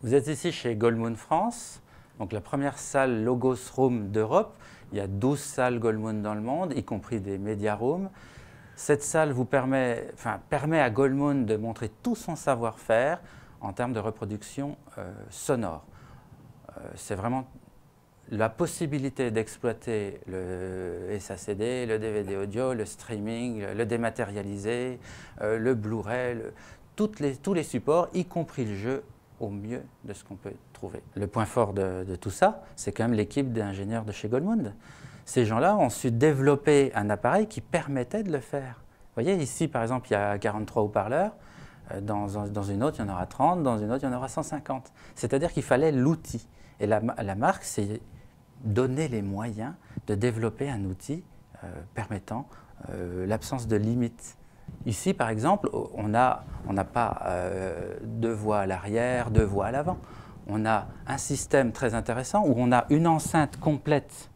Vous êtes ici chez Goldmoon France, donc la première salle Logos Room d'Europe. Il y a 12 salles Goldmoon dans le monde, y compris des Media Rooms. Cette salle vous permet à Goldmoon de montrer tout son savoir-faire en termes de reproduction sonore. C'est vraiment la possibilité d'exploiter le SACD, le DVD audio, le streaming, le dématérialisé, le Blu-ray, tous les supports, y compris le jeu, au mieux de ce qu'on peut trouver. Le point fort de tout ça, c'est quand même l'équipe d'ingénieurs de chez Goldmoon. Ces gens-là ont su développer un appareil qui permettait de le faire. Vous voyez, ici, par exemple, il y a 43 haut-parleurs. Dans une autre, il y en aura 30. Dans une autre, il y en aura 150. C'est-à-dire qu'il fallait l'outil. Et la marque s'est donné les moyens de développer un outil permettant l'absence de limites. Ici, par exemple, on n'a pas deux voix à l'arrière, deux voix à l'avant. On a un système très intéressant où on a une enceinte complète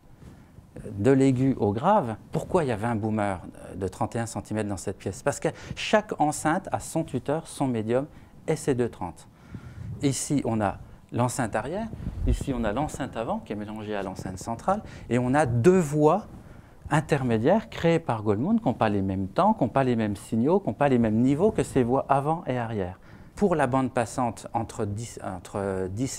de l'aigu au grave. Pourquoi il y a 20 boomers de 31 cm dans cette pièce? Parce que chaque enceinte a son tuteur, son médium et ses 230. Ici, on a l'enceinte arrière. Ici, on a l'enceinte avant qui est mélangée à l'enceinte centrale. Et on a deux voix intermédiaires créées par Goldmoon qui n'ont pas les mêmes temps, qui n'ont pas les mêmes signaux, qui n'ont pas les mêmes niveaux que ces voix avant et arrière. Pour la bande passante entre 10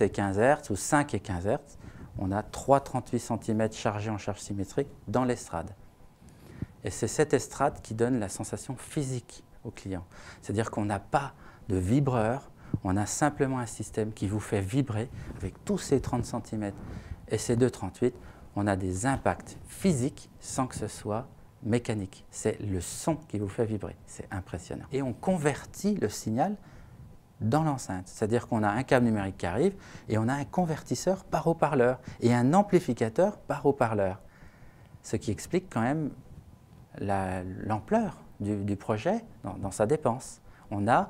et 15 Hz ou 5 et 15 Hz, on a 3,38 cm chargés en charge symétrique dans l'estrade. Et c'est cette estrade qui donne la sensation physique au client. C'est-à-dire qu'on n'a pas de vibreur, on a simplement un système qui vous fait vibrer avec tous ces 30 cm et ces 2,38. On a des impacts physiques sans que ce soit mécanique. C'est le son qui vous fait vibrer. C'est impressionnant. Et on convertit le signal dans l'enceinte. C'est-à-dire qu'on a un câble numérique qui arrive et on a un convertisseur par haut-parleur et un amplificateur par haut-parleur. Ce qui explique quand même l'ampleur du projet dans sa dépense. On a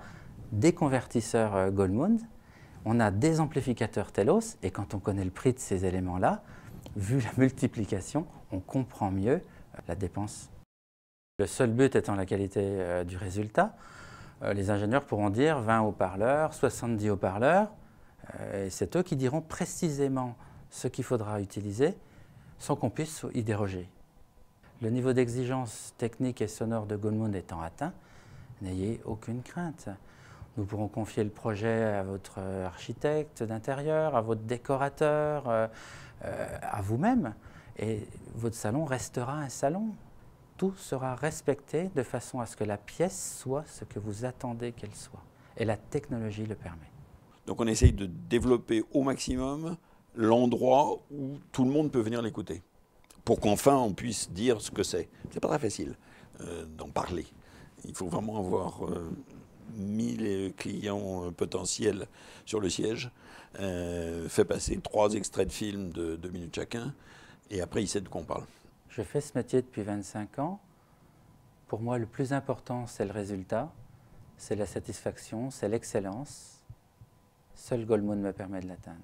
des convertisseurs Goldmoon, on a des amplificateurs Telos et quand on connaît le prix de ces éléments-là, vu la multiplication, on comprend mieux la dépense. Le seul but étant la qualité du résultat. Les ingénieurs pourront dire 20 haut-parleurs, 70 haut-parleurs, et c'est eux qui diront précisément ce qu'il faudra utiliser sans qu'on puisse y déroger. Le niveau d'exigence technique et sonore de Goldmoon étant atteint, n'ayez aucune crainte. Nous pourrons confier le projet à votre architecte d'intérieur, à votre décorateur, à vous-même, et votre salon restera un salon. Tout sera respecté de façon à ce que la pièce soit ce que vous attendez qu'elle soit. Et la technologie le permet. Donc on essaye de développer au maximum l'endroit où tout le monde peut venir l'écouter, pour qu'enfin on puisse dire ce que c'est. C'est pas très facile d'en parler. Il faut vraiment avoir 1000 clients potentiels sur le siège, fait passer 3 extraits de films de 2 minutes chacun, et après il sait de quoi on parle. Je fais ce métier depuis 25 ans. Pour moi, le plus important, c'est le résultat, c'est la satisfaction, c'est l'excellence. Seul Goldmoon me permet de l'atteindre.